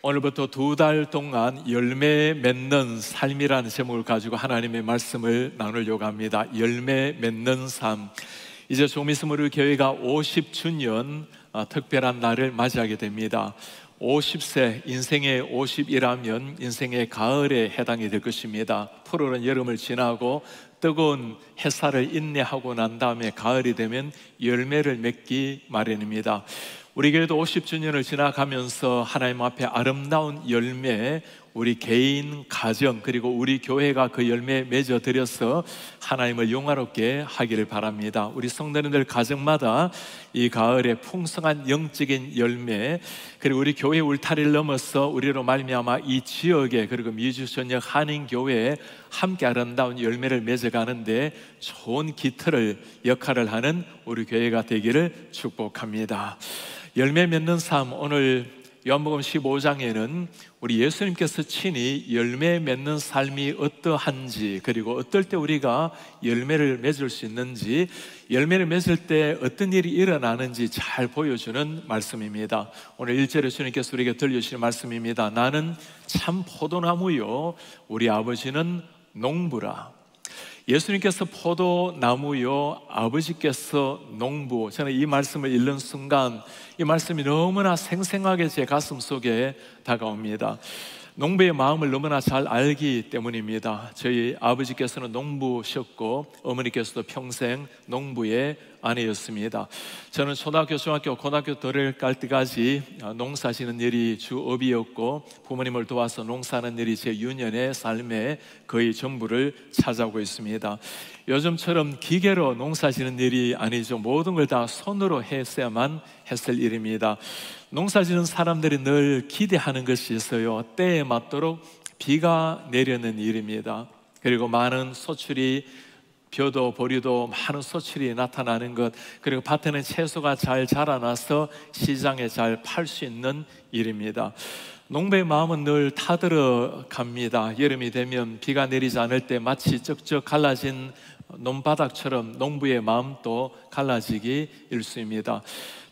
오늘부터 2달 동안 열매 맺는 삶이라는 제목을 가지고 하나님의 말씀을 나누려고 합니다. 열매 맺는 삶. 이제 좀 있으면 우리 교회가 50주년 특별한 날을 맞이하게 됩니다. 50세, 인생의 50이라면 인생의 가을에 해당이 될 것입니다. 푸르른 여름을 지나고 뜨거운 햇살을 인내하고 난 다음에 가을이 되면 열매를 맺기 마련입니다. 우리 교회도 50주년을 지나가면서 하나님 앞에 아름다운 열매, 우리 개인, 가정, 그리고 우리 교회가 그 열매 맺어드려서 하나님을 영화롭게 하기를 바랍니다. 우리 성도님들 가정마다 이 가을에 풍성한 영적인 열매, 그리고 우리 교회 울타리를 넘어서 우리로 말미암아 이 지역에, 그리고 미주전역 한인교회에 함께 아름다운 열매를 맺어가는데 좋은 기틀을, 역할을 하는 우리 교회가 되기를 축복합니다. 열매 맺는 삶, 오늘 요한복음 15장에는 우리 예수님께서 친히 열매 맺는 삶이 어떠한지, 그리고 어떨 때 우리가 열매를 맺을 수 있는지, 열매를 맺을 때 어떤 일이 일어나는지 잘 보여주는 말씀입니다. 오늘 1절에 주님께서 우리에게 들려주시는 말씀입니다. 나는 참 포도나무요 우리 아버지는 농부라. 예수님께서 포도나무요, 아버지께서 농부. 저는 이 말씀을 읽는 순간 이 말씀이 너무나 생생하게 제 가슴 속에 다가옵니다. 농부의 마음을 너무나 잘 알기 때문입니다. 저희 아버지께서는 농부셨고 어머니께서도 평생 농부의 아내였습니다. 저는 초등학교, 중학교, 고등학교 들어갈 때까지 농사지는 일이 주업이었고 부모님을 도와서 농사하는 일이 제 유년의 삶의 거의 전부를 차지하고 있습니다. 요즘처럼 기계로 농사지는 일이 아니죠. 모든 걸 다 손으로 했어야만 했을 일입니다. 농사지는 사람들이 늘 기대하는 것이 있어요. 때에 맞도록 비가 내리는 일입니다. 그리고 많은 소출이, 벼도 보리도 많은 소출이 나타나는 것, 그리고 밭에는 채소가 잘 자라나서 시장에 잘 팔 수 있는 일입니다. 농부의 마음은 늘 타들어 갑니다. 여름이 되면 비가 내리지 않을 때 마치 쩍쩍 갈라진 논바닥처럼 농부의 마음도 갈라지기 일쑤입니다.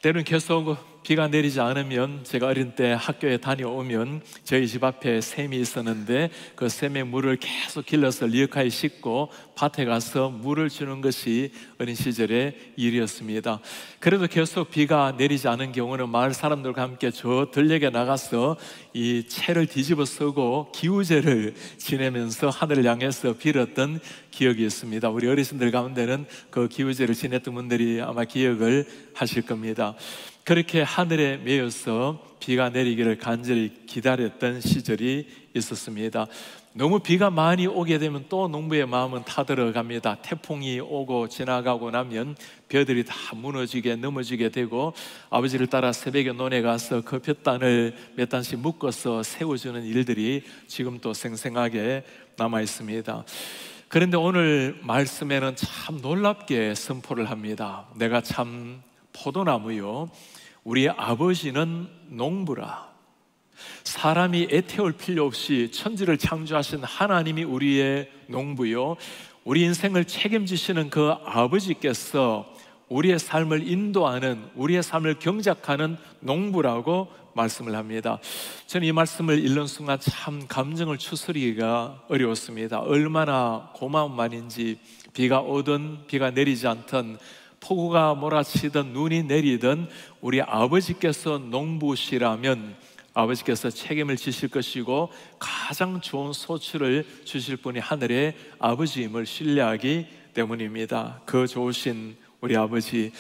때로는 계속 비가 내리지 않으면, 제가 어린 때 학교에 다녀오면 저희 집 앞에 샘이 있었는데 그 샘에 물을 계속 길러서 리어카에 싣고 밭에 가서 물을 주는 것이 어린 시절의 일이었습니다. 그래도 계속 비가 내리지 않은 경우는 마을 사람들과 함께 저 들녘에 나가서 이 채를 뒤집어 쓰고 기우제를 지내면서 하늘을 향해서 빌었던 기억이 있습니다. 우리 어르신들 가운데는 그 기우제를 지냈던 분들이 아마 기억을 하실 겁니다. 그렇게 하늘에 매여서 비가 내리기를 간절히 기다렸던 시절이 있었습니다. 너무 비가 많이 오게 되면 또 농부의 마음은 타들어갑니다. 태풍이 오고 지나가고 나면 벼들이 다 무너지게, 넘어지게 되고 아버지를 따라 새벽에 논에 가서 그 볕단을 몇 단씩 묶어서 세워주는 일들이 지금 또 생생하게 남아 있습니다. 그런데 오늘 말씀에는 참 놀랍게 선포를 합니다. 내가 참 포도나무요 우리 아버지는 농부라. 사람이 애태울 필요 없이 천지를 창조하신 하나님이 우리의 농부요, 우리 인생을 책임지시는 그 아버지께서 우리의 삶을 인도하는, 우리의 삶을 경작하는 농부라고 말씀을 합니다. 저는 이 말씀을 읽는 순간 참 감정을 추스리기가 어려웠습니다. 얼마나 고마운 말인지. 비가 오든 비가 내리지 않든, 폭우가 몰아치든 눈이 내리든 우리 아버지께서 농부시라면 아버지께서 책임을 지실 것이고 가장 좋은 소출을 주실 분이 하늘의 아버지임을 신뢰하기 때문입니다. 그 좋으신 우리 아버지,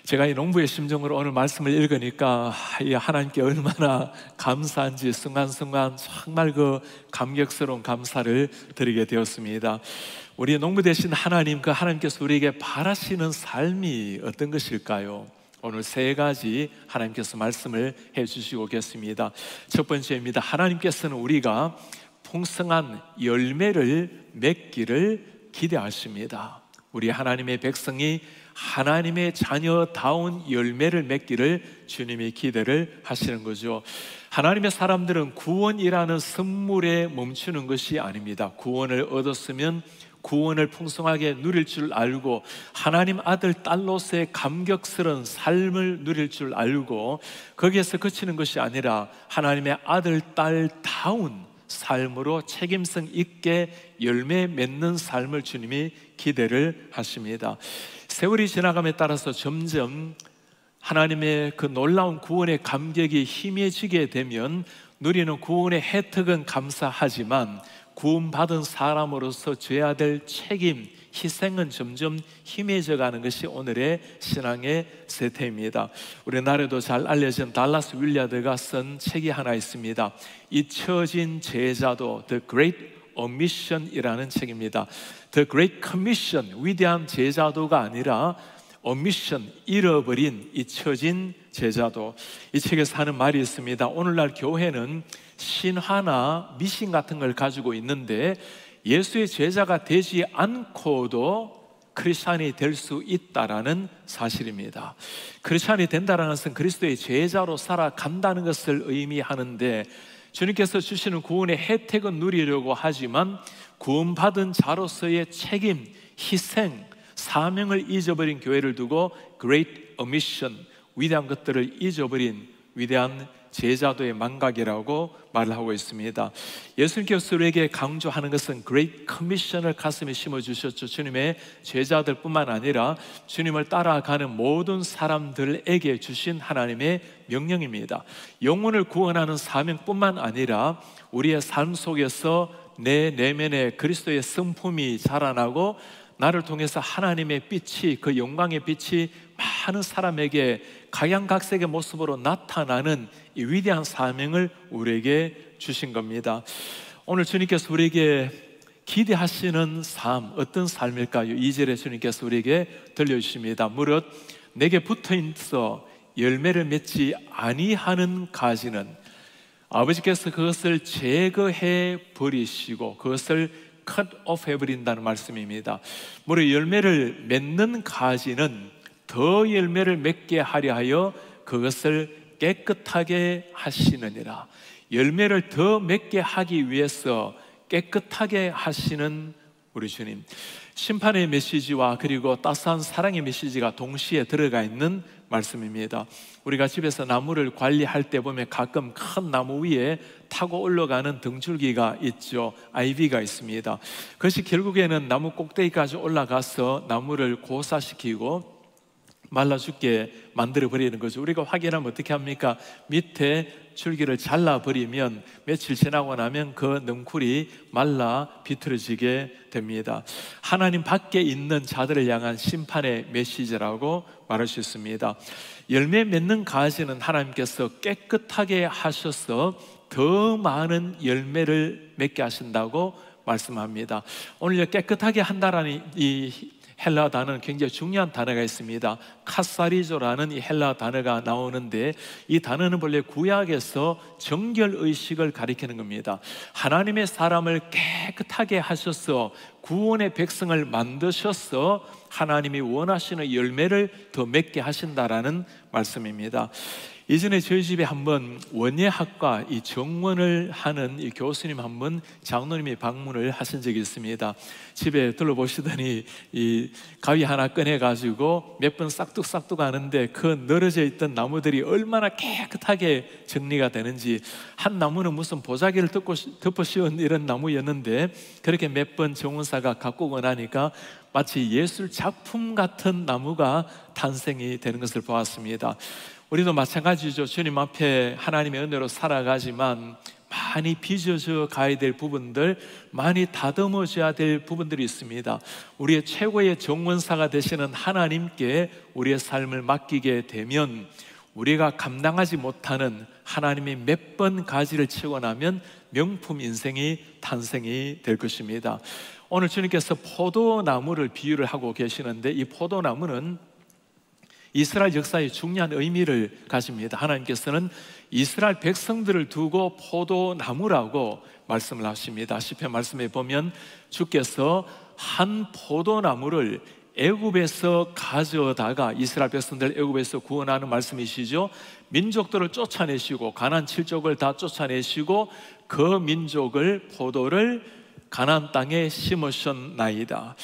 제가 이 농부의 심정으로 오늘 말씀을 읽으니까 이 하나님께 얼마나 감사한지 순간순간 정말 그 감격스러운 감사를 드리게 되었습니다. 우리 농부 되신 하나님, 그 하나님께서 우리에게 바라시는 삶이 어떤 것일까요? 오늘 3가지 하나님께서 말씀을 해주시고 계십니다. 첫 번째입니다. 하나님께서는 우리가 풍성한 열매를 맺기를 기대하십니다. 우리 하나님의 백성이 하나님의 자녀다운 열매를 맺기를 주님이 기대를 하시는 거죠. 하나님의 사람들은 구원이라는 선물에 멈추는 것이 아닙니다. 구원을 얻었으면 구원을 풍성하게 누릴 줄 알고 하나님 아들 딸로서의 감격스러운 삶을 누릴 줄 알고 거기에서 그치는 것이 아니라 하나님의 아들 딸다운 삶으로 책임성 있게 열매 맺는 삶을 주님이 기대를 하십니다. 세월이 지나감에 따라서 점점 하나님의 그 놀라운 구원의 감격이 희미해지게 되면 누리는 구원의 혜택은 감사하지만 구원받은 사람으로서 져야 될 책임, 희생은 점점 희미해져 가는 것이 오늘의 신앙의 세태입니다. 우리나라에도 잘 알려진 달라스 윌리아드가 쓴 책이 하나 있습니다. 잊혀진 제자도, The Great Omission이라는 책입니다. The Great Commission, 위대한 제자도가 아니라 omission, 잃어버린, 잊혀진 제자도. 이 책에서 하는 말이 있습니다. 오늘날 교회는 신화나 미신 같은 걸 가지고 있는데 예수의 제자가 되지 않고도 크리스찬이 될 수 있다라는 사실입니다. 크리스찬이 된다는 것은 그리스도의 제자로 살아간다는 것을 의미하는데 주님께서 주시는 구원의 혜택은 누리려고 하지만 구원받은 자로서의 책임, 희생, 사명을 잊어버린 교회를 두고 Great Omission, 위대한 것들을 잊어버린 위대한 제자도의 망각이라고 말을 하고 있습니다. 예수님께서 우리에게 강조하는 것은 Great Commission을 가슴에 심어주셨죠. 주님의 제자들뿐만 아니라 주님을 따라가는 모든 사람들에게 주신 하나님의 명령입니다. 영혼을 구원하는 사명뿐만 아니라 우리의 삶 속에서 내 내면에 그리스도의 성품이 자라나고 나를 통해서 하나님의 빛이, 그 영광의 빛이 많은 사람에게 각양각색의 모습으로 나타나는 이 위대한 사명을 우리에게 주신 겁니다. 오늘 주님께서 우리에게 기대하시는 삶, 어떤 삶일까요? 2절에 주님께서 우리에게 들려주십니다. 무릇 내게 붙어있어 열매를 맺지 아니하는 가지는 아버지께서 그것을 제거해 버리시고 그것을 cut off 해버린다는 말씀입니다. 무릇 열매를 맺는 가지는 더 열매를 맺게 하려 하여 그것을 깨끗하게 하시느니라. 열매를 더 맺게 하기 위해서 깨끗하게 하시는 우리 주님. 심판의 메시지와 그리고 따스한 사랑의 메시지가 동시에 들어가 있는 말씀입니다. 우리가 집에서 나무를 관리할 때 보면 가끔 큰 나무 위에 타고 올라가는 등줄기가 있죠. 아이비가 있습니다. 그것이 결국에는 나무 꼭대기까지 올라가서 나무를 고사시키고 말라 죽게 만들어 버리는 거죠. 우리가 확인하면 어떻게 합니까? 밑에 줄기를 잘라버리면 며칠 지나고 나면 그 능쿨이 말라 비틀어지게 됩니다. 하나님 밖에 있는 자들을 향한 심판의 메시지라고 말할 수 있습니다. 열매 맺는 가지는 하나님께서 깨끗하게 하셔서 더 많은 열매를 맺게 하신다고 말씀합니다. 오늘 깨끗하게 한다라는 이 헬라 단어는 굉장히 중요한 단어가 있습니다. 카사리조라는 이 헬라 단어가 나오는데 이 단어는 본래 구약에서 정결의식을 가리키는 겁니다. 하나님의 사람을 깨끗하게 하셔서 구원의 백성을 만드셔서 하나님이 원하시는 열매를 더 맺게 하신다라는 말씀입니다. 이전에 저희 집에 한번 원예학과 이 정원을 하는 이 교수님 한 분, 장로님이 방문을 하신 적이 있습니다. 집에 둘러보시더니 이 가위 하나 꺼내가지고 몇 번 싹둑싹둑 하는데 그 늘어져 있던 나무들이 얼마나 깨끗하게 정리가 되는지, 한 나무는 무슨 보자기를 덮어 씌운 이런 나무였는데 그렇게 몇 번 정원사가 가꾸고 나니까 마치 예술 작품 같은 나무가 탄생이 되는 것을 보았습니다. 우리도 마찬가지죠. 주님 앞에 하나님의 은혜로 살아가지만 많이 빚어져 가야 될 부분들, 많이 다듬어져야 될 부분들이 있습니다. 우리의 최고의 정원사가 되시는 하나님께 우리의 삶을 맡기게 되면 우리가 감당하지 못하는 하나님이 몇 번 가지를 치고 나면 명품 인생이 탄생이 될 것입니다. 오늘 주님께서 포도나무를 비유를 하고 계시는데 이 포도나무는 이스라엘 역사에 중요한 의미를 가집니다. 하나님께서는 이스라엘 백성들을 두고 포도나무라고 말씀을 하십니다. 시편 말씀에 보면 주께서 한 포도나무를 애굽에서 가져다가, 이스라엘 백성들 애굽에서 구원하는 말씀이시죠. 민족들을 쫓아내시고 가나안 7족을 다 쫓아내시고 그 민족을, 포도를 가나안 땅에 심으셨나이다.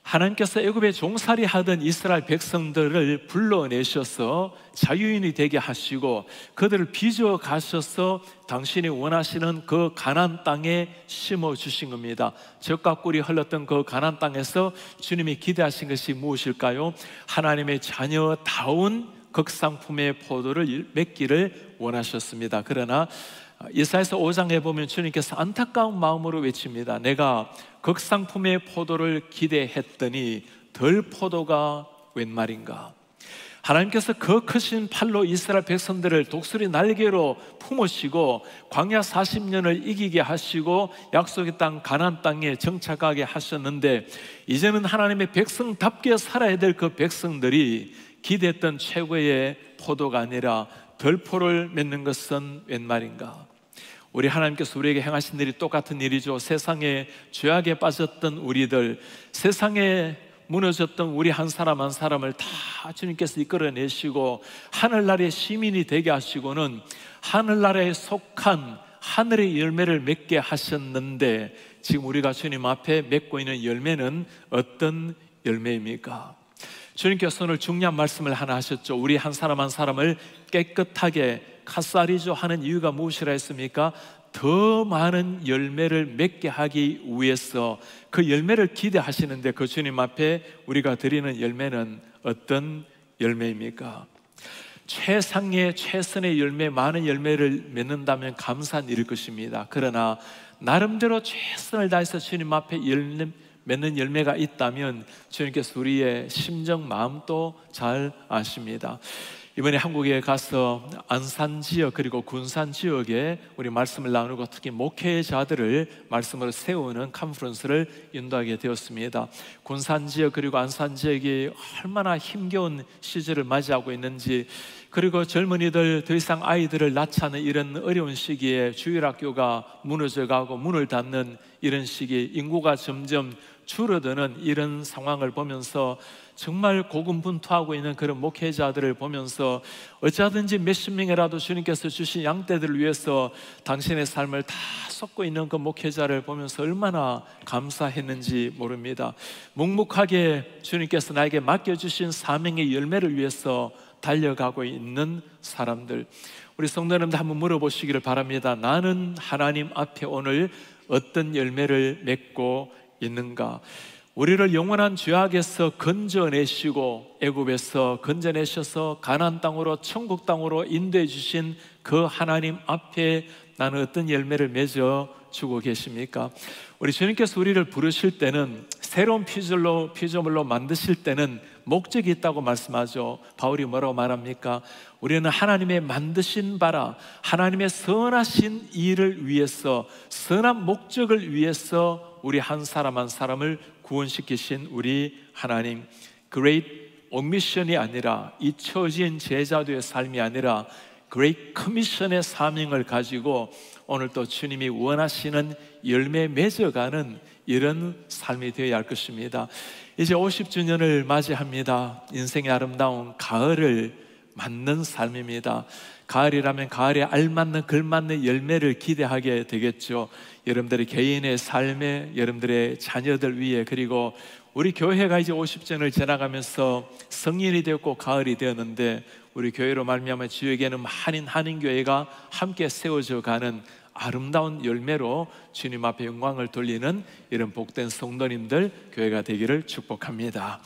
하나님께서 애굽에 종살이 하던 이스라엘 백성들을 불러내셔서 자유인이 되게 하시고 그들을 빚어 가셔서 당신이 원하시는 그 가나안 땅에 심어주신 겁니다. 젖과 꿀이 흘렀던 그 가나안 땅에서 주님이 기대하신 것이 무엇일까요? 하나님의 자녀다운 극상품의 포도를 맺기를 원하셨습니다. 그러나 이사야서 5장에 보면 주님께서 안타까운 마음으로 외칩니다. 내가 극상품의 포도를 기대했더니 덜 포도가 웬 말인가. 하나님께서 그 크신 팔로 이스라엘 백성들을 독수리 날개로 품으시고 광야 40년을 이기게 하시고 약속의 땅 가나안 땅에 정착하게 하셨는데, 이제는 하나님의 백성답게 살아야 될 그 백성들이 기대했던 최고의 포도가 아니라 덜포를 맺는 것은 웬 말인가. 우리 하나님께서 우리에게 행하신 일이 똑같은 일이죠. 세상에 죄악에 빠졌던 우리들, 세상에 무너졌던 우리 한 사람 한 사람을 다 주님께서 이끌어내시고 하늘나라의 시민이 되게 하시고는 하늘나라에 속한 하늘의 열매를 맺게 하셨는데, 지금 우리가 주님 앞에 맺고 있는 열매는 어떤 열매입니까? 주님께서 오늘 중요한 말씀을 하나 하셨죠. 우리 한 사람 한 사람을 깨끗하게 카사리죠 하는 이유가 무엇이라 했습니까? 더 많은 열매를 맺게 하기 위해서 그 열매를 기대하시는데, 그 주님 앞에 우리가 드리는 열매는 어떤 열매입니까? 최상의 최선의 열매, 많은 열매를 맺는다면 감사한 일일 것입니다. 그러나 나름대로 최선을 다해서 주님 앞에 맺는 열매가 있다면 주님께서 우리의 심정, 마음도 잘 아십니다. 이번에 한국에 가서 안산 지역 그리고 군산 지역에 우리 말씀을 나누고 특히 목회자들을 말씀으로 세우는 컨퍼런스를 인도하게 되었습니다. 군산 지역 그리고 안산 지역이 얼마나 힘겨운 시절을 맞이하고 있는지, 그리고 젊은이들 더 이상 아이들을 낳지 않는 이런 어려운 시기에 주일학교가 무너져가고 문을 닫는 이런 시기, 인구가 점점 줄어드는 이런 상황을 보면서 정말 고군분투하고 있는 그런 목회자들을 보면서 어찌하든지 몇십 명이라도 주님께서 주신 양떼들을 위해서 당신의 삶을 다 쏟고 있는 그 목회자를 보면서 얼마나 감사했는지 모릅니다. 묵묵하게 주님께서 나에게 맡겨주신 사명의 열매를 위해서 달려가고 있는 사람들, 우리 성도님들 한번 물어보시기를 바랍니다. 나는 하나님 앞에 오늘 어떤 열매를 맺고 있는가? 우리를 영원한 죄악에서 건져내시고 애굽에서 건져내셔서 가나안 땅으로, 천국 땅으로 인도해 주신 그 하나님 앞에 나는 어떤 열매를 맺어 주고 계십니까? 우리 주님께서 우리를 부르실 때는, 새로운 피조물로 만드실 때는 목적이 있다고 말씀하죠. 바울이 뭐라고 말합니까? 우리는 하나님의 만드신 바라, 하나님의 선하신 일을 위해서, 선한 목적을 위해서 우리 한 사람 한 사람을 구원시키신 우리 하나님, Great Omission이 아니라, 잊혀진 제자도의 삶이 아니라 Great Commission의 사명을 가지고 오늘 또 주님이 원하시는 열매 맺어가는 이런 삶이 되어야 할 것입니다. 이제 50주년을 맞이합니다. 인생의 아름다운 가을을 맞는 삶입니다. 가을이라면 가을에 알맞는 걸맞는 열매를 기대하게 되겠죠. 여러분들의 개인의 삶에, 여러분들의 자녀들 위해, 그리고 우리 교회가 이제 50주년을 지나가면서 성인이 되었고 가을이 되었는데, 우리 교회로 말미암아 지역에는 많은 한인교회가 함께 세워져 가는 아름다운 열매로 주님 앞에 영광을 돌리는 이런 복된 성도님들, 교회가 되기를 축복합니다.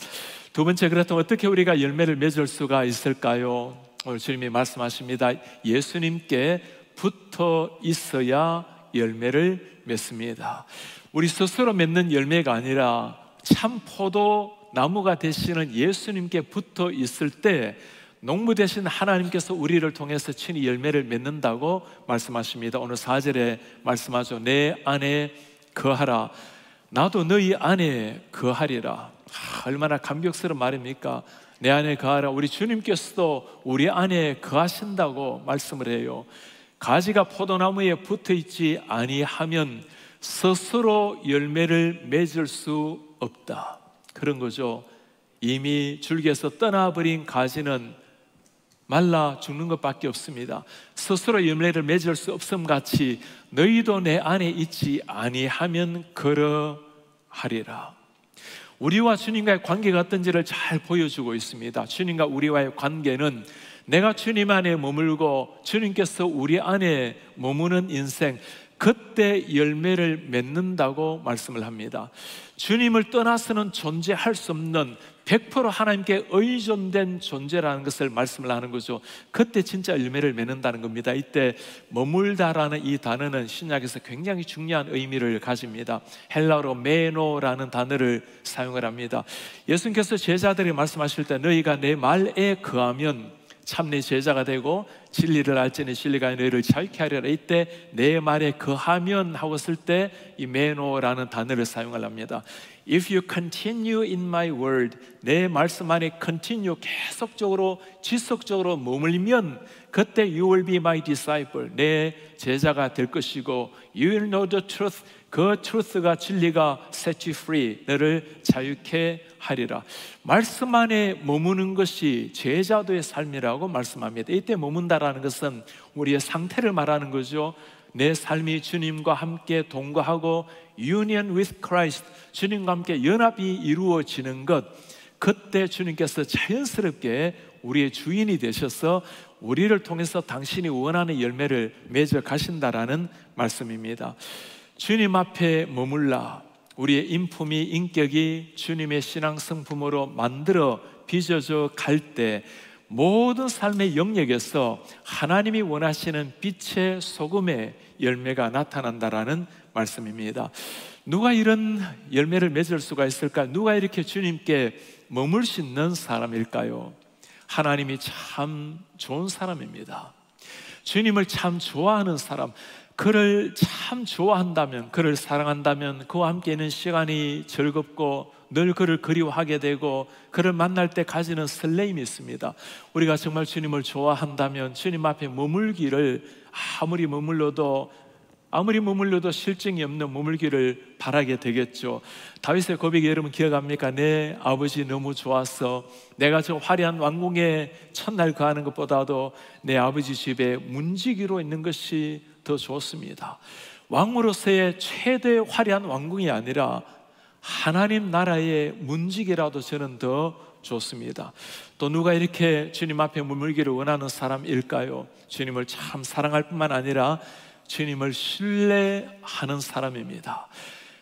두 번째, 그렇다면 어떻게 우리가 열매를 맺을 수가 있을까요? 오늘 주님이 말씀하십니다. 예수님께 붙어 있어야 열매를 맺습니다. 우리 스스로 맺는 열매가 아니라 참 포도 나무가 되시는 예수님께 붙어 있을 때 농부 되신 하나님께서 우리를 통해서 친히 열매를 맺는다고 말씀하십니다. 오늘 4절에 말씀하죠. 내 안에 거하라, 나도 너희 안에 거하리라. 얼마나 감격스러운 말입니까? 내 안에 거하라. 우리 주님께서도 우리 안에 거하신다고 말씀을 해요. 가지가 포도나무에 붙어있지 아니하면 스스로 열매를 맺을 수 없다, 그런 거죠. 이미 줄기에서 떠나버린 가지는 말라 죽는 것밖에 없습니다. 스스로 열매를 맺을 수 없음 같이 너희도 내 안에 있지 아니하면 그러하리라. 우리와 주님과의 관계가 어떤지를 잘 보여주고 있습니다. 주님과 우리와의 관계는 내가 주님 안에 머물고 주님께서 우리 안에 머무는 인생, 그때 열매를 맺는다고 말씀을 합니다. 주님을 떠나서는 존재할 수 없는 100% 하나님께 의존된 존재라는 것을 말씀을 하는 거죠. 그때 진짜 열매를 맺는다는 겁니다. 이때 머물다라는 이 단어는 신약에서 굉장히 중요한 의미를 가집니다. 헬라어로 메노라는 단어를 사용을 합니다. 예수님께서 제자들이 말씀하실 때 너희가 내 말에 거하면 참 내 제자가 되고 진리를 알지니 진리가 너희를 자유케 하리라. 이때 내 말에 거하면 하고 쓸 때 이 메노라는 단어를 사용을 합니다. If you continue in my word, 내 말씀 안에 continue, 계속적으로 지속적으로 머물면 그때 you will be my disciple, 내 제자가 될 것이고 you will know the truth, 그 truth가 진리가 set you free, 너를 자유케 하리라. 말씀 안에 머무는 것이 제자도의 삶이라고 말씀합니다. 이때 머문다라는 것은 우리의 상태를 말하는 거죠. 내 삶이 주님과 함께 동거하고 union with Christ, 주님과 함께 연합이 이루어지는 것, 그때 주님께서 자연스럽게 우리의 주인이 되셔서 우리를 통해서 당신이 원하는 열매를 맺어 가신다라는 말씀입니다. 주님 앞에 머물라. 우리의 인품이, 인격이 주님의 신앙 성품으로 만들어 빚어져 갈 때 모든 삶의 영역에서 하나님이 원하시는 빛의 소금의 열매가 나타난다라는 말씀입니다. 누가 이런 열매를 맺을 수가 있을까? 누가 이렇게 주님께 머물 수 있는 사람일까요? 하나님이 참 좋은 사람입니다. 주님을 참 좋아하는 사람, 그를 참 좋아한다면, 그를 사랑한다면 그와 함께 있는 시간이 즐겁고 늘 그를 그리워하게 되고 그를 만날 때 가지는 설레임이 있습니다. 우리가 정말 주님을 좋아한다면 주님 앞에 머물기를, 아무리 머물러도 실증이 없는 머물기를 바라게 되겠죠. 다윗의 고백이 여러분 기억합니까? 내 아버지 너무 좋았어. 내가 저 화려한 왕궁에 첫날 거하는 것보다도 내 아버지 집에 문지기로 있는 것이 더 좋습니다. 왕으로서의 최대 화려한 왕궁이 아니라 하나님 나라의 문지기라도 저는 더 좋습니다. 또 누가 이렇게 주님 앞에 머물기를 원하는 사람일까요? 주님을 참 사랑할 뿐만 아니라 주님을 신뢰하는 사람입니다.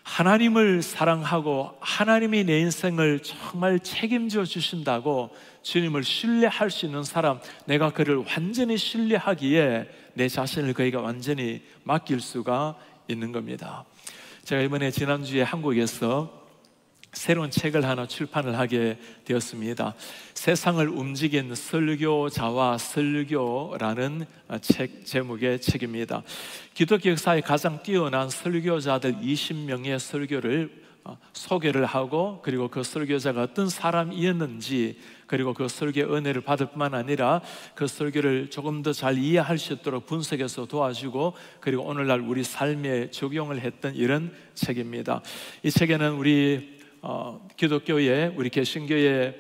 하나님을 사랑하고 하나님이 내 인생을 정말 책임져 주신다고 주님을 신뢰할 수 있는 사람, 내가 그를 완전히 신뢰하기에 내 자신을 그에게 완전히 맡길 수가 있는 겁니다. 제가 이번에 지난주에 한국에서 새로운 책을 하나 출판을 하게 되었습니다. 세상을 움직인 설교자와 설교라는 책 제목의 책입니다. 기독교 역사에 가장 뛰어난 설교자들 20명의 설교를 소개를 하고, 그리고 그 설교자가 어떤 사람이었는지, 그리고 그 설교의 은혜를 받을 뿐만 아니라 그 설교를 조금 더 잘 이해할 수 있도록 분석해서 도와주고, 그리고 오늘날 우리 삶에 적용을 했던 이런 책입니다. 이 책에는 우리 기독교의, 우리 개신교의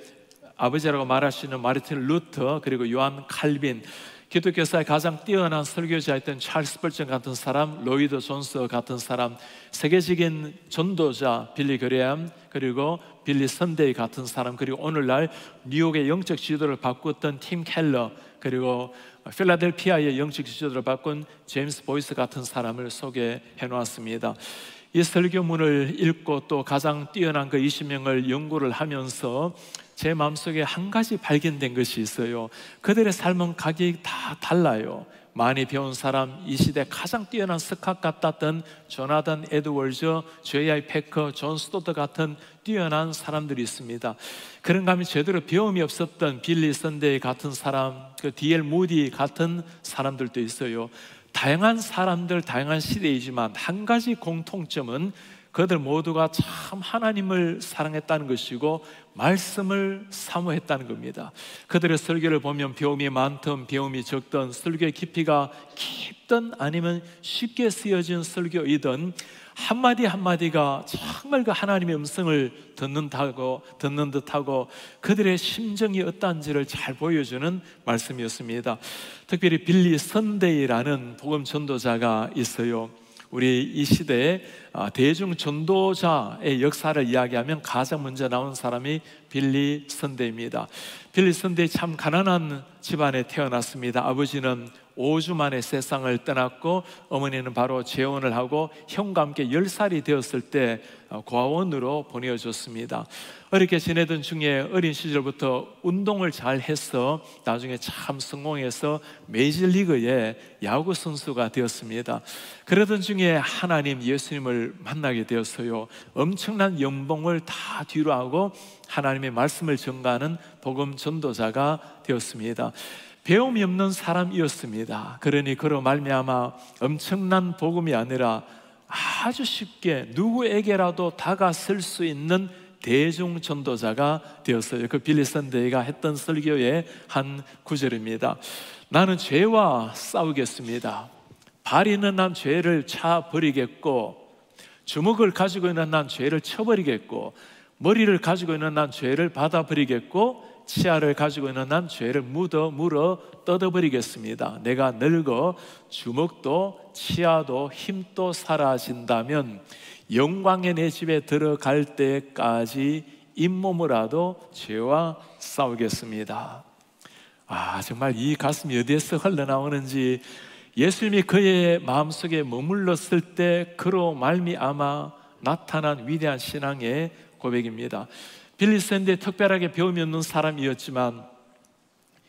아버지라고 말하시는 마르틴 루터, 그리고 요한 칼빈, 기독교사의 가장 뛰어난 설교자였던 찰스 벌전 같은 사람, 로이드 존스 같은 사람, 세계적인 전도자 빌리 그레엄, 그리고 빌리 선데이 같은 사람, 그리고 오늘날 뉴욕의 영적 지도를 바꿨던 팀 켈러, 그리고 필라델피아의 영적 지도를 바꾼 제임스 보이스 같은 사람을 소개해 놓았습니다. 이 설교문을 읽고 또 가장 뛰어난 그 20명을 연구를 하면서 제 마음속에 한 가지 발견된 것이 있어요. 그들의 삶은 각기 다 달라요. 많이 배운 사람, 이 시대 가장 뛰어난 스캇 같았던 조나단 에드워즈, J.I. 패커, 존 스토트 같은 뛰어난 사람들이 있습니다. 그런가 하면 제대로 배움이 없었던 빌리 선데이 같은 사람, 그 D.L. 무디 같은 사람들도 있어요. 다양한 사람들, 다양한 시대이지만 한 가지 공통점은 그들 모두가 참 하나님을 사랑했다는 것이고 말씀을 사모했다는 겁니다. 그들의 설교를 보면 배움이 많든 배움이 적든, 설교의 깊이가 깊든 아니면 쉽게 쓰여진 설교이든 한마디 한마디가 정말 그 하나님의 음성을 듣는 듯하고 그들의 심정이 어떠한지를 잘 보여주는 말씀이었습니다. 특별히 빌리 선데이라는 복음 전도자가 있어요. 우리 이 시대에 대중 전도자의 역사를 이야기하면 가장 먼저 나온 사람이 빌리 선데이입니다. 빌리 선데이 참 가난한 집안에 태어났습니다. 아버지는 5주 만에 세상을 떠났고 어머니는 바로 재혼을 하고 형과 함께 10살이 되었을 때 고아원으로 보내어졌습니다. 어렵게 지내던 중에 어린 시절부터 운동을 잘 해서 나중에 참 성공해서 메이저리그의 야구 선수가 되었습니다. 그러던 중에 하나님 예수님을 만나게 되었어요. 엄청난 연봉을 다 뒤로 하고 하나님의 말씀을 전가하는 복음 전도자가 되었습니다. 배움이 없는 사람이었습니다. 그러니 그로 말미암아 엄청난 복음이 아니라 아주 쉽게 누구에게라도 다가설 수 있는 대중 전도자가 되었어요. 그 빌리 선데이가 했던 설교의 한 구절입니다. 나는 죄와 싸우겠습니다. 발 있는 난 죄를 차 버리겠고, 주먹을 가지고 있는 난 죄를 쳐버리겠고, 머리를 가지고 있는 난 죄를 받아버리겠고, 치아를 가지고 있는 난 죄를 물어 뜯어버리겠습니다. 내가 늙어 주먹도 치아도 힘도 사라진다면 영광의 내 집에 들어갈 때까지 잇몸으로라도 죄와 싸우겠습니다. 정말 이 가슴이 어디에서 흘러나오는지, 예수님이 그의 마음속에 머물렀을 때 그로 말미암아 나타난 위대한 신앙의 고백입니다. 빌리 선데이 특별하게 배움이 없는 사람이었지만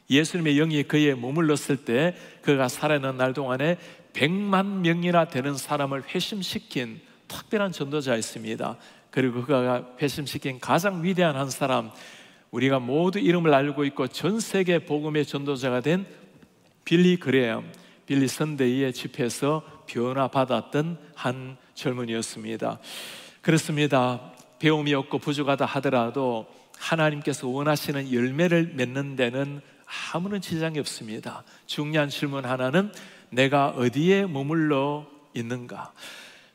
예수님의 영이 그에 머물렀을 때 그가 살아있는 날 동안에 100만 명이나 되는 사람을 회심시킨 특별한 전도자였습니다. 그리고 그가 회심시킨 가장 위대한 한 사람, 우리가 모두 이름을 알고 있고 전 세계 복음의 전도자가 된 빌리 그레엄, 빌리 선데이의 집회에서 변화받았던 한 젊은이였습니다. 그렇습니다. 배움이 없고 부족하다 하더라도 하나님께서 원하시는 열매를 맺는 데는 아무런 지장이 없습니다. 중요한 질문 하나는 내가 어디에 머물러 있는가?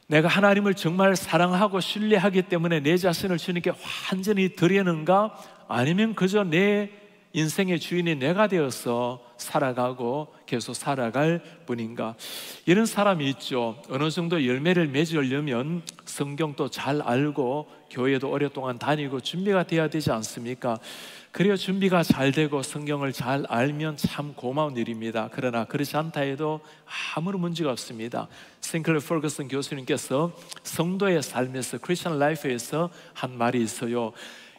내가 하나님을 정말 사랑하고 신뢰하기 때문에 내 자신을 주님께 완전히 드리는가? 아니면 그저 내 인생의 주인이 내가 되어서 살아가고 계속 살아갈 뿐인가? 이런 사람이 있죠. 어느 정도 열매를 맺으려면 성경도 잘 알고 교회도 오랫동안 다니고 준비가 돼야 되지 않습니까? 그래야 준비가 잘 되고 성경을 잘 알면 참 고마운 일입니다. 그러나 그렇지 않다 해도 아무런 문제가 없습니다. 싱클러 퍼거슨 교수님께서 성도의 삶에서, 크리스천 라이프에서 한 말이 있어요.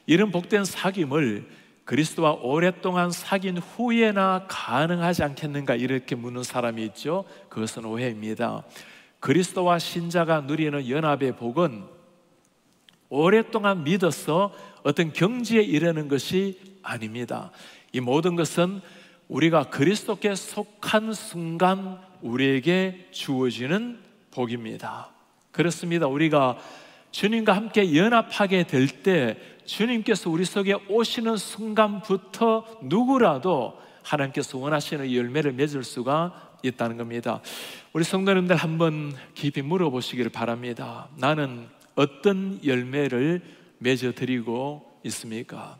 이런 복된 사귐을 그리스도와 오랫동안 사귄 후에나 가능하지 않겠는가, 이렇게 묻는 사람이 있죠. 그것은 오해입니다. 그리스도와 신자가 누리는 연합의 복은 오랫동안 믿어서 어떤 경지에 이르는 것이 아닙니다. 이 모든 것은 우리가 그리스도께 속한 순간 우리에게 주어지는 복입니다. 그렇습니다. 우리가 주님과 함께 연합하게 될 때 주님께서 우리 속에 오시는 순간부터 누구라도 하나님께서 원하시는 열매를 맺을 수가 있다는 겁니다. 우리 성도님들 한번 깊이 물어보시기를 바랍니다. 나는 어떤 열매를 맺어드리고 있습니까?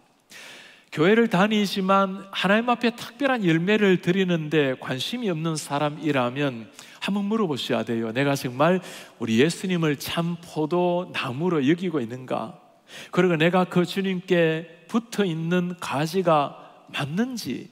교회를 다니지만 하나님 앞에 특별한 열매를 드리는데 관심이 없는 사람이라면 한번 물어보셔야 돼요. 내가 정말 우리 예수님을 참 포도나무로 여기고 있는가? 그리고 내가 그 주님께 붙어 있는 가지가 맞는지,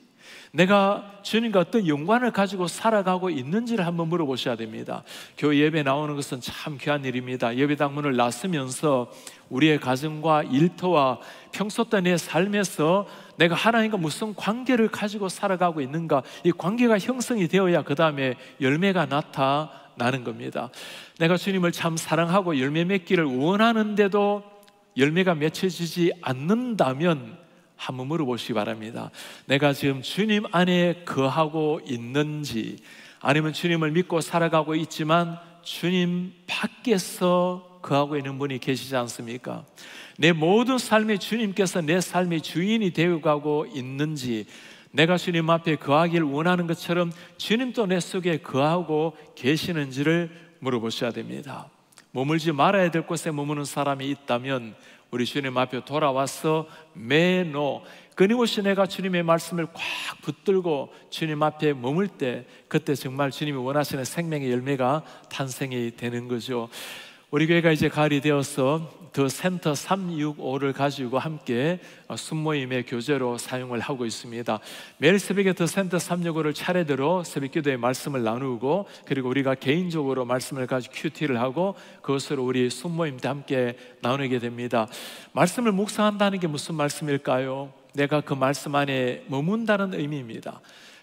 내가 주님과 어떤 연관을 가지고 살아가고 있는지를 한번 물어보셔야 됩니다. 교회 예배 나오는 것은 참 귀한 일입니다. 예배당 문을 나서면서 우리의 가정과 일터와 평소 때 내 삶에서 내가 하나님과 무슨 관계를 가지고 살아가고 있는가, 이 관계가 형성이 되어야 그 다음에 열매가 나타나는 겁니다. 내가 주님을 참 사랑하고 열매 맺기를 원하는데도 열매가 맺혀지지 않는다면 한번 물어보시기 바랍니다. 내가 지금 주님 안에 거하고 있는지, 아니면 주님을 믿고 살아가고 있지만 주님 밖에서 거하고 있는 분이 계시지 않습니까? 내 모든 삶에 주님께서 내 삶의 주인이 되어가고 있는지, 내가 주님 앞에 거하기를 원하는 것처럼 주님도 내 속에 거하고 계시는지를 물어보셔야 됩니다. 머물지 말아야 될 곳에 머무는 사람이 있다면 우리 주님 앞에 돌아와서 매너, 끊임없이 내가 주님의 말씀을 꽉 붙들고 주님 앞에 머물 때, 그때 정말 주님이 원하시는 생명의 열매가 탄생이 되는 거죠. 우리 교회가 이제 가을이 되어서 더 센터 365를 가지고 함께 순모임의 교재로 사용을 하고 있습니다. 매일 새벽에 더 센터 365를 차례대로 새벽 기도의 말씀을 나누고, 그리고 우리가 개인적으로 말씀을 가지고 큐티를 하고 그것으로 우리 순모임 때 함께 나누게 됩니다. 말씀을 묵상한다는 게 무슨 말씀일까요? 내가 그 말씀 안에 머문다는 의미입니다.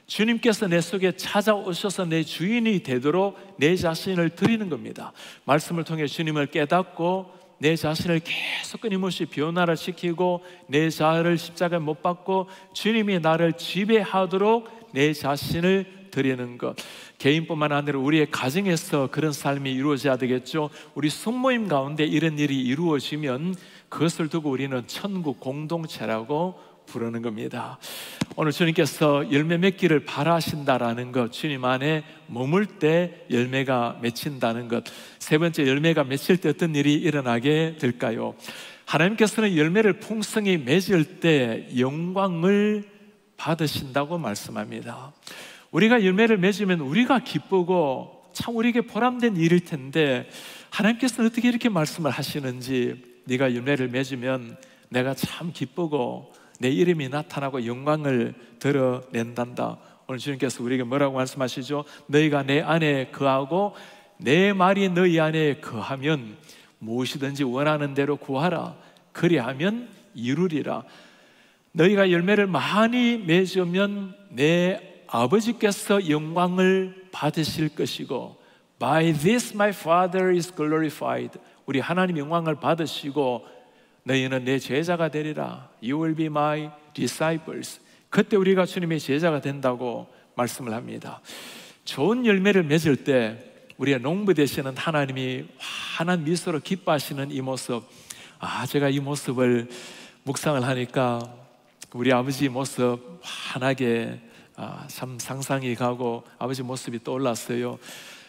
주님께서 내 속에 찾아오셔서 내 주인이 되도록 내 자신을 드리는 겁니다. 말씀을 통해 주님을 깨닫고 내 자신을 계속 끊임없이 변화를 시키고 내 자아를 십자가에 못 박고 주님이 나를 지배하도록 내 자신을 드리는 것, 개인뿐만 아니라 우리의 가정에서 그런 삶이 이루어져야 되겠죠. 우리 숙모임 가운데 이런 일이 이루어지면 그것을 두고 우리는 천국 공동체라고 부르는 겁니다. 오늘 주님께서 열매 맺기를 바라신다라는 것, 주님 안에 머물 때 열매가 맺힌다는 것. 세 번째, 열매가 맺힐 때 어떤 일이 일어나게 될까요? 하나님께서는 열매를 풍성히 맺을 때 영광을 받으신다고 말씀합니다. 우리가 열매를 맺으면 우리가 기쁘고 참 우리에게 보람된 일일 텐데, 하나님께서는 어떻게 이렇게 말씀을 하시는지, 네가 열매를 맺으면 내가 참 기쁘고 내 이름이 나타나고 영광을 드러낸단다. 오늘 주님께서 우리에게 뭐라고 말씀하시죠? 너희가 내 안에 거하고 내 말이 너희 안에 거하면 무엇이든지 원하는 대로 구하라. 그리하면 이루리라. 너희가 열매를 많이 맺으면 내 아버지께서 영광을 받으실 것이고, By this my Father is glorified. 우리 하나님 영광을 받으시고 너희는 내 제자가 되리라. You will be my disciples. 그때 우리가 주님의 제자가 된다고 말씀을 합니다. 좋은 열매를 맺을 때 우리의 농부 되시는 하나님이 환한 미소로 기뻐하시는 이 모습, 제가 이 모습을 묵상을 하니까 우리 아버지 모습 환하게 참 상상이 가고 아버지 모습이 떠올랐어요.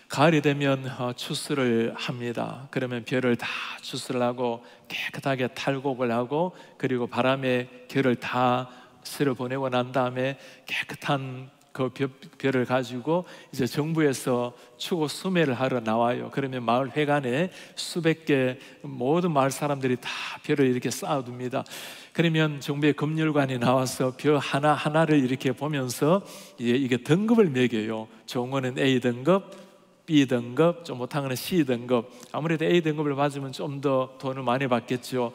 가을이 되면 추수를 합니다. 그러면 벼를 다 추수를 하고 깨끗하게 탈곡을 하고, 그리고 바람에 겨를 다 쓸어 보내고 난 다음에 깨끗한 그 벼를 가지고 이제 정부에서 추고 수매를 하러 나와요. 그러면 마을 회관에 수백 개 모든 마을 사람들이 다 벼를 이렇게 쌓아둡니다. 그러면 정부의 검열관이 나와서 벼 하나하나를 이렇게 보면서 이게 등급을 매겨요. 좋은 거는 A등급, B등급, 좀 못한 거는 C등급. 아무래도 A등급을 받으면 좀 더 돈을 많이 받겠죠.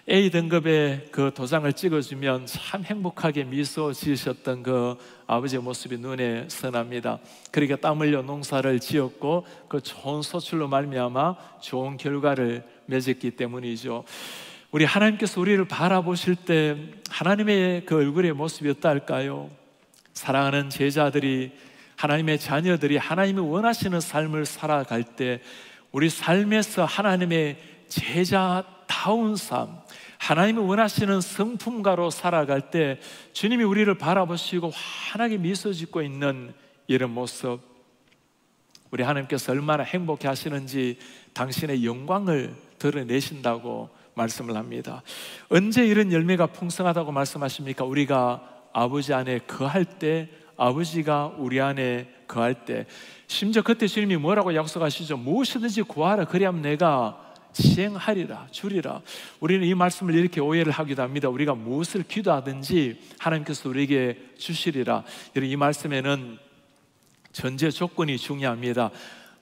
A등급의 그 도장을 찍어주면 참 행복하게 미소 지으셨던 그 아버지의 모습이 눈에 선합니다. 그러니까 땀 흘려 농사를 지었고 그 좋은 소출로 말미암아 좋은 결과를 맺었기 때문이죠. 우리 하나님께서 우리를 바라보실 때 하나님의 그 얼굴의 모습이 어떨까요? 사랑하는 제자들이, 하나님의 자녀들이 하나님이 원하시는 삶을 살아갈 때 우리 삶에서 하나님의 제자다운 삶, 하나님이 원하시는 성품가로 살아갈 때 주님이 우리를 바라보시고 환하게 미소 짓고 있는 이런 모습, 우리 하나님께서 얼마나 행복해 하시는지 당신의 영광을 드러내신다고 말씀을 합니다. 언제 이런 열매가 풍성하다고 말씀하십니까? 우리가 아버지 안에 거할 때, 아버지가 우리 안에 거할 때. 심지어 그때 주님이 뭐라고 약속하시죠? 무엇이든지 구하라, 그리하면 내가 시행하리라, 주리라. 우리는 이 말씀을 이렇게 오해를 하기도 합니다. 우리가 무엇을 기도하든지 하나님께서 우리에게 주시리라. 이 말씀에는 전제 조건이 중요합니다.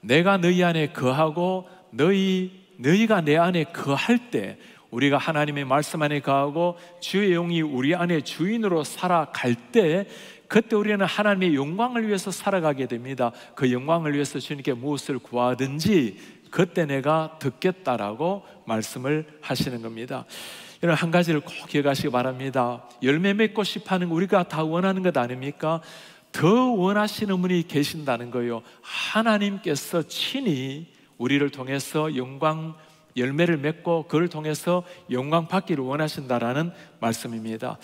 내가 너희 안에 거하고 너희가 내 안에 거할 때, 우리가 하나님의 말씀 안에 거하고 주의 영이 우리 안에 주인으로 살아갈 때, 그때 우리는 하나님의 영광을 위해서 살아가게 됩니다. 그 영광을 위해서 주님께 무엇을 구하든지 그때 내가 듣겠다라고 말씀을 하시는 겁니다. 이런 한 가지를 꼭 기억하시기 바랍니다. 열매 맺고 싶어하는 우리가 다 원하는 것 아닙니까? 더 원하시는 분이 계신다는 거예요. 하나님께서 친히 우리를 통해서 영광 열매를 맺고 그걸 통해서 영광 받기를 원하신다라는 말씀입니다.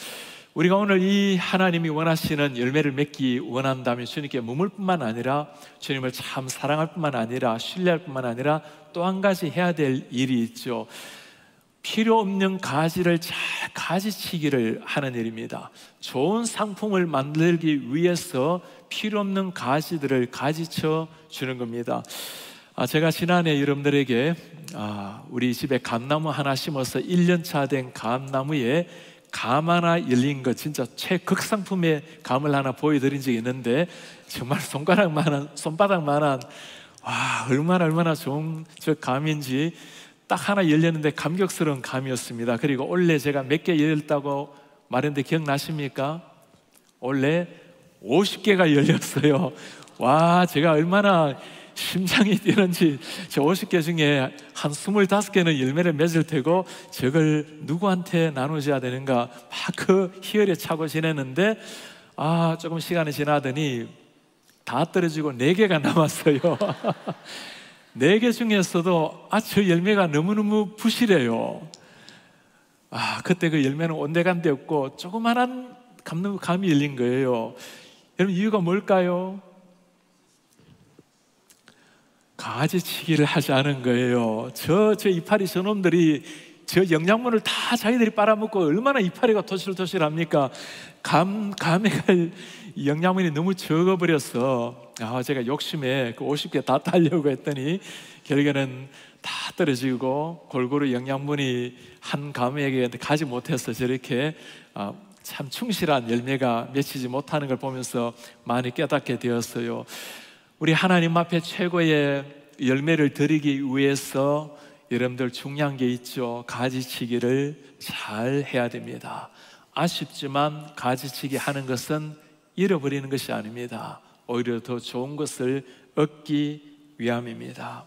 우리가 오늘 이 하나님이 원하시는 열매를 맺기 원한다면 주님께 머물 뿐만 아니라 주님을 참 사랑할 뿐만 아니라 신뢰할 뿐만 아니라 또 한 가지 해야 될 일이 있죠. 필요 없는 가지를 잘 가지치기를 하는 일입니다. 좋은 상품을 만들기 위해서 필요 없는 가지들을 가지쳐 주는 겁니다. 제가 지난해 여러분들에게 우리 집에 감나무 하나 심어서 1년차 된 감나무에 감 하나 열린 거, 진짜 최극상품의 감을 하나 보여드린 적이 있는데 정말 손바닥만한 와, 얼마나 좋은 저 감인지 딱 하나 열렸는데 감격스러운 감이었습니다. 그리고 올해 제가 몇 개 열렸다고 말했는데 기억나십니까? 올해 50개가 열렸어요. 와, 제가 얼마나 심장이 뛰는지. 저 50개 중에 한 25개는 열매를 맺을 테고 저걸 누구한테 나눠줘야 되는가 막 그 희열에 차고 지냈는데 조금 시간이 지나더니 다 떨어지고 4개가 남았어요. 4개 중에서도 저 열매가 너무너무 부실해요. 그때 그 열매는 온데간데 없고 조그만한 감이 열린 거예요. 여러분, 이유가 뭘까요? 가지치기를 하지 않은 거예요. 저 이파리 저놈들이 저 영양분을 다 자기들이 빨아먹고 얼마나 이파리가 토실토실합니까? 감에 갈 영양분이 너무 적어버려서 제가 욕심에 그 50개 다 따려고 했더니 결국에는 다 떨어지고 골고루 영양분이 한 감에게 가지 못해서 저렇게 참 충실한 열매가 맺히지 못하는 걸 보면서 많이 깨닫게 되었어요. 우리 하나님 앞에 최고의 열매를 드리기 위해서 여러분들 중요한 게 있죠. 가지치기를 잘 해야 됩니다. 아쉽지만 가지치기 하는 것은 잃어버리는 것이 아닙니다. 오히려 더 좋은 것을 얻기 위함입니다.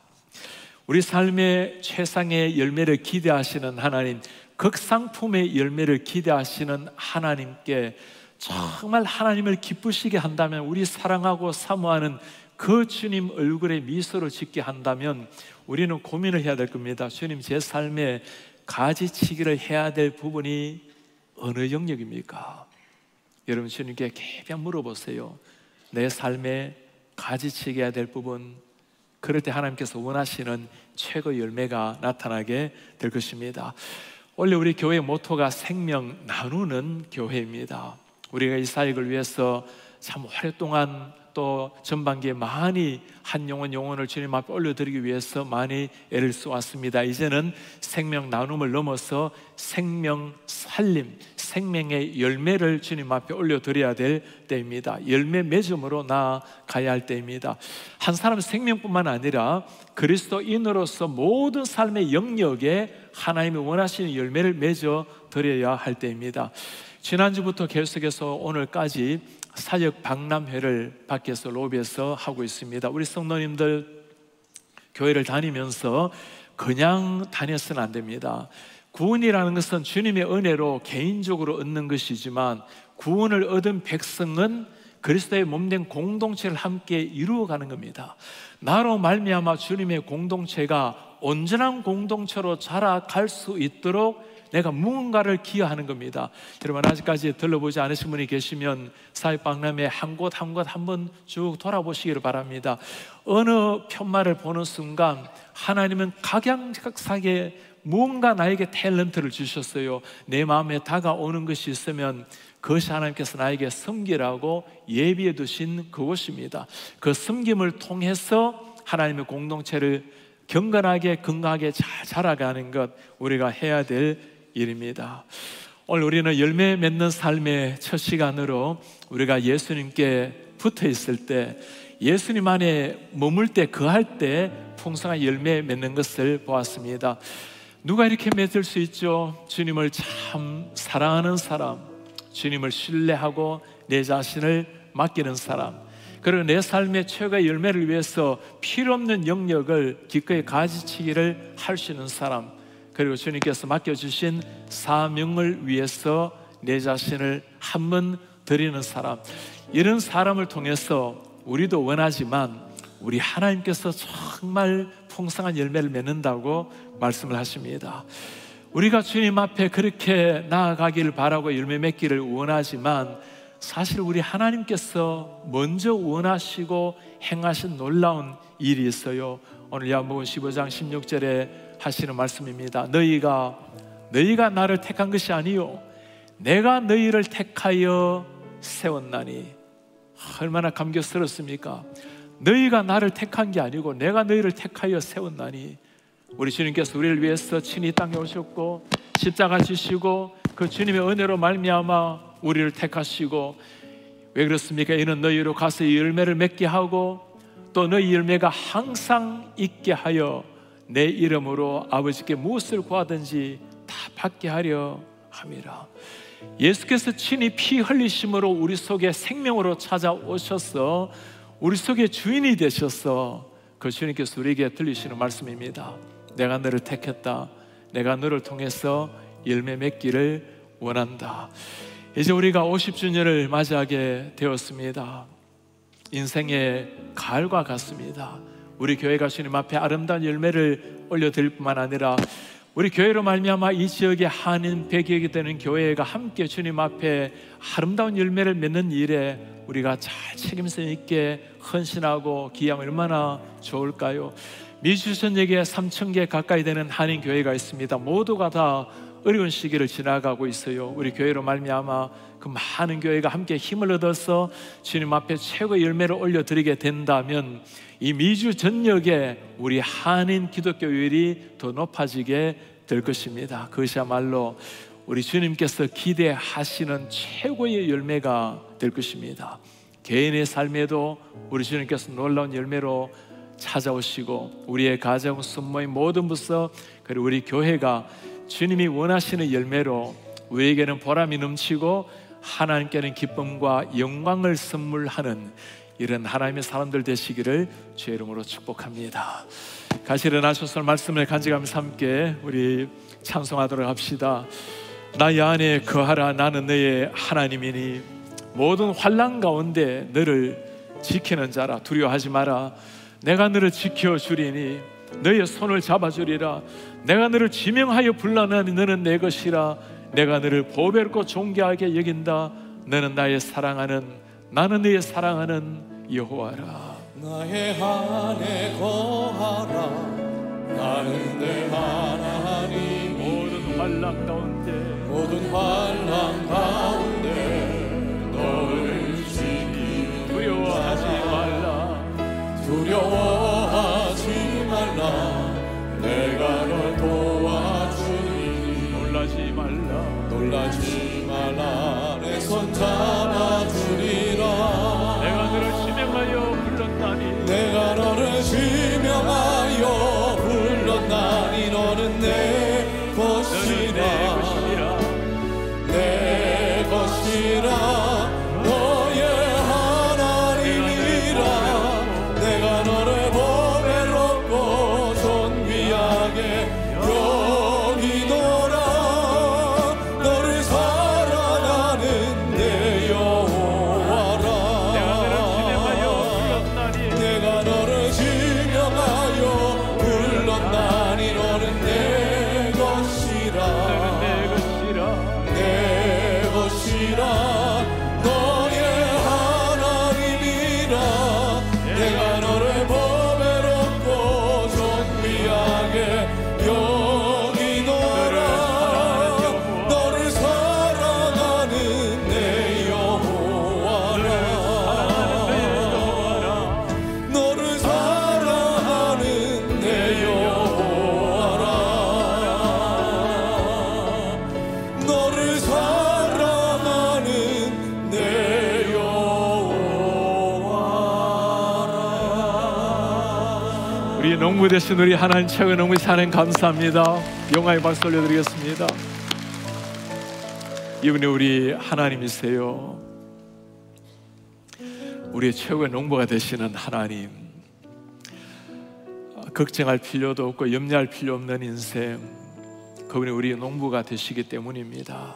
우리 삶의 최상의 열매를 기대하시는 하나님, 극상품의 열매를 기대하시는 하나님께 정말 하나님을 기쁘시게 한다면, 우리 사랑하고 사모하는 그 주님 얼굴에 미소를 짓게 한다면 우리는 고민을 해야 될 겁니다. 주님, 제 삶에 가지치기를 해야 될 부분이 어느 영역입니까? 여러분, 주님께 깊이 물어보세요. 내 삶에 가지치기 해야 될 부분, 그럴 때 하나님께서 원하시는 최고 열매가 나타나게 될 것입니다. 원래 우리 교회의 모토가 생명 나누는 교회입니다. 우리가 이 사역을 위해서 참 오랫동안 또 전반기에 많이 한 영혼을 주님 앞에 올려드리기 위해서 많이 애를 쏘았습니다. 이제는 생명 나눔을 넘어서 생명 살림, 생명의 열매를 주님 앞에 올려드려야 될 때입니다. 열매 맺음으로 나아가야 할 때입니다. 한 사람 생명뿐만 아니라 그리스도인으로서 모든 삶의 영역에 하나님이 원하시는 열매를 맺어 드려야 할 때입니다. 지난주부터 계속해서 오늘까지 사역 박람회를 밖에서 로비에서 하고 있습니다. 우리 성도님들 교회를 다니면서 그냥 다녔으면 안 됩니다. 구원이라는 것은 주님의 은혜로 개인적으로 얻는 것이지만, 구원을 얻은 백성은 그리스도의 몸된 공동체를 함께 이루어가는 겁니다. 나로 말미암아 주님의 공동체가 온전한 공동체로 자라갈 수 있도록 내가 무언가를 기여하는 겁니다. 여러분, 아직까지 들러보지 않으신 분이 계시면 사역박람회 한 곳 한 곳 한번 쭉 돌아보시기를 바랍니다. 어느 편말을 보는 순간 하나님은 각양각색의 무언가 나에게 탤런트를 주셨어요. 내 마음에 다가오는 것이 있으면 그것이 하나님께서 나에게 섬기라고 예비해 두신 그것입니다. 그 섬김을 통해서 하나님의 공동체를 경건하게 건강하게 잘 자라가는 것, 우리가 해야 될 일입니다. 오늘 우리는 열매 맺는 삶의 첫 시간으로 우리가 예수님께 붙어 있을 때, 예수님 안에 머물 때, 거할 때 풍성한 열매 맺는 것을 보았습니다. 누가 이렇게 맺을 수 있죠? 주님을 참 사랑하는 사람, 주님을 신뢰하고 내 자신을 맡기는 사람, 그리고 내 삶의 최고의 열매를 위해서 필요 없는 영역을 기꺼이 가지치기를 할 수 있는 사람, 그리고 주님께서 맡겨주신 사명을 위해서 내 자신을 한번 드리는 사람, 이런 사람을 통해서 우리도 원하지만 우리 하나님께서 정말 풍성한 열매를 맺는다고 말씀을 하십니다. 우리가 주님 앞에 그렇게 나아가기를 바라고 열매 맺기를 원하지만 사실 우리 하나님께서 먼저 원하시고 행하신 놀라운 일이 있어요. 오늘 야고보서 15장 16절에 하시는 말씀입니다. 너희가 나를 택한 것이 아니요 내가 너희를 택하여 세웠나니. 얼마나 감격스럽습니까? 너희가 나를 택한 게 아니고 내가 너희를 택하여 세웠나니. 우리 주님께서 우리를 위해서 친히 이 땅에 오셨고 십자가 지시고 그 주님의 은혜로 말미암아 우리를 택하시고, 왜 그렇습니까? 이는 너희로 가서 이 열매를 맺게 하고 또 너희 열매가 항상 있게 하여 내 이름으로 아버지께 무엇을 구하든지 다 받게 하려 함이라. 예수께서 친히 피 흘리심으로 우리 속에 생명으로 찾아오셔서 우리 속에 주인이 되셔서 그 주님께서 우리에게 들리시는 말씀입니다. 내가 너를 택했다. 내가 너를 통해서 열매 맺기를 원한다. 이제 우리가 50주년을 맞이하게 되었습니다. 인생의 가을과 같습니다. 우리 교회가 주님 앞에 아름다운 열매를 올려드릴 뿐만 아니라 우리 교회로 말미암아 이 지역의 한인 100여개 되는 교회가 함께 주님 앞에 아름다운 열매를 맺는 일에 우리가 잘 책임성 있게 헌신하고 기여하면 얼마나 좋을까요? 미주천역에 3,000개 가까이 되는 한인 교회가 있습니다. 모두가 다 어려운 시기를 지나가고 있어요. 우리 교회로 말미암아 그 많은 교회가 함께 힘을 얻어서 주님 앞에 최고의 열매를 올려드리게 된다면 이 미주 전역에 우리 한인 기독교율이 더 높아지게 될 것입니다. 그것이야말로 우리 주님께서 기대하시는 최고의 열매가 될 것입니다. 개인의 삶에도 우리 주님께서 놀라운 열매로 찾아오시고 우리의 가정, 순모의 모든 부서 그리고 우리 교회가 주님이 원하시는 열매로 우리에게는 보람이 넘치고 하나님께는 기쁨과 영광을 선물하는 이런 하나님의 사람들 되시기를 주의 이름으로 축복합니다. 같이 일어나셔서 말씀을 간직하면서 함께 우리 찬송하도록 합시다. 나의 안에 거하라. 나는 너의 하나님이니 모든 환난 가운데 너를 지키는 자라. 두려워하지 마라. 내가 너를 지켜주리니 너의 손을 잡아주리라. 내가 너를 지명하여 불러나니 너는 내 것이라. 내가 너를 보배롭고 존귀하게 여긴다. 너는 나의 사랑하는, 나는 너의 사랑하는 여호와라. 나의 안에 거하라. 나는 내 하나님. 모든 환난 가운데, 모든 환난 가운데 너를 지키리. 두려워하지 말라. 두려워하지 말라. 내가 널 도와주리니. 놀라지 말라. 놀라지 말라. 내 손 잡아주리라. 내가 너를 지명하여 불렀나니. 내가 너를 지명하여 불렀나니. 너는 내 것이라. 내 것이라. 너의 하나님이라. 내가 너를 보배롭고 존귀하게 여기노라. 너를 사랑하는 내 여호와라. 내가 너를 지명하여 불렀나니. 너는 내 것이라. 내 것이라. 너의 하나님이라. 내가 너를 보배롭고 존귀하게 여기노라. 너를 사랑하는 내 여호와라. 너를 사랑하는 내 여호와라. 너를 사랑하는 내 여호와라. 우리 농부 되신 우리 하나님 최고 농부 하나님 감사합니다. 영광의 박수 올려드리겠습니다. 이분이 우리 하나님이세요. 우리의 최고의 농부가 되시는 하나님. 걱정할 필요도 없고 염려할 필요 없는 인생, 그분이 우리의 농부가 되시기 때문입니다.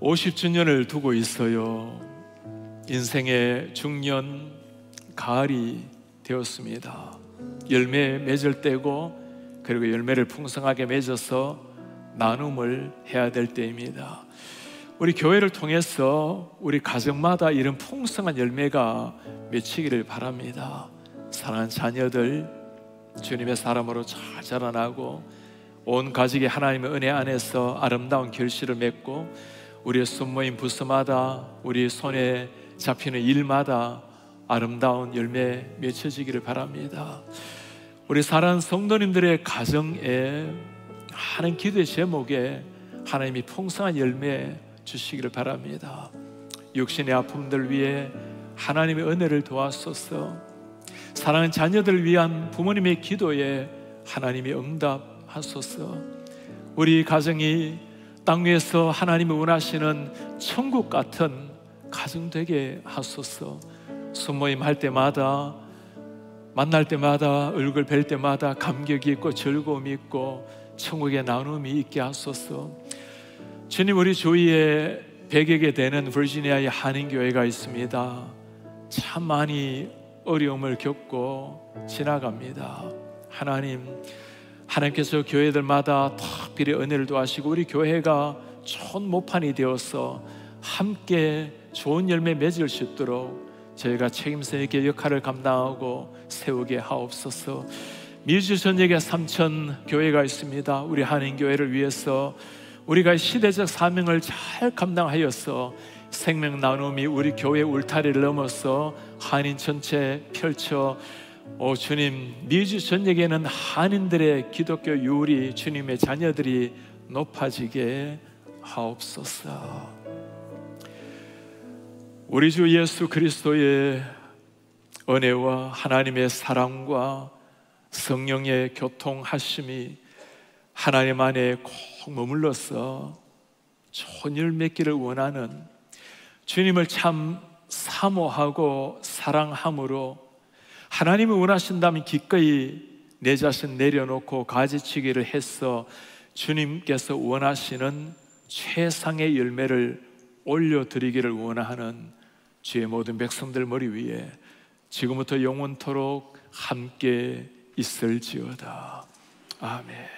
50주년을 두고 있어요. 인생의 중년 가을이 되었습니다. 열매 맺을 때고, 그리고 열매를 풍성하게 맺어서 나눔을 해야 될 때입니다. 우리 교회를 통해서 우리 가정마다 이런 풍성한 열매가 맺히기를 바랍니다. 사랑하는 자녀들, 주님의 사람으로 잘 자라나고 온 가족이 하나님의 은혜 안에서 아름다운 결실을 맺고, 우리의 손모임 부서마다, 우리 손에 잡히는 일마다 아름다운 열매 맺혀지기를 바랍니다. 우리 사랑하는 성도님들의 가정에 하는 기도의 제목에 하나님이 풍성한 열매 주시기를 바랍니다. 육신의 아픔들 위해 하나님의 은혜를 도와소서. 사랑하는 자녀들 위한 부모님의 기도에 하나님이 응답하소서. 우리 가정이 땅 위에서 하나님이 원하시는 천국 같은 가정 되게 하소서. 손모임 할 때마다, 만날 때마다, 얼굴 뵐 때마다 감격이 있고 즐거움이 있고 천국의 나눔이 있게 하소서. 주님, 우리 주위에 100여 개 되는 버지니아의 한인교회가 있습니다. 참 많이 어려움을 겪고 지나갑니다. 하나님께서 교회들마다 특별히 은혜를 도와주시고 우리 교회가 좋은 모판이 되어서 함께 좋은 열매 맺을 수 있도록 저희가 책임서 있게 역할을 감당하고 세우게 하옵소서. 미주 전역에 3천 교회가 있습니다. 우리 한인교회를 위해서 우리가 시대적 사명을 잘 감당하여서 생명 나눔이 우리 교회 울타리를 넘어서 한인 전체 펼쳐, 주님, 미주 전역에는 한인들의 기독교 유울이, 주님의 자녀들이 높아지게 하옵소서. 우리 주 예수 그리스도의 은혜와 하나님의 사랑과 성령의 교통하심이 하나님 안에 꼭 머물러서 좋은 열 맺기를 원하는, 주님을 참 사모하고 사랑함으로 하나님이 원하신다면 기꺼이 내 자신 내려놓고 가지치기를 해서 주님께서 원하시는 최상의 열매를 올려드리기를 원하는 주의 모든 백성들 머리 위에 지금부터 영원토록 함께 있을지어다. 아멘.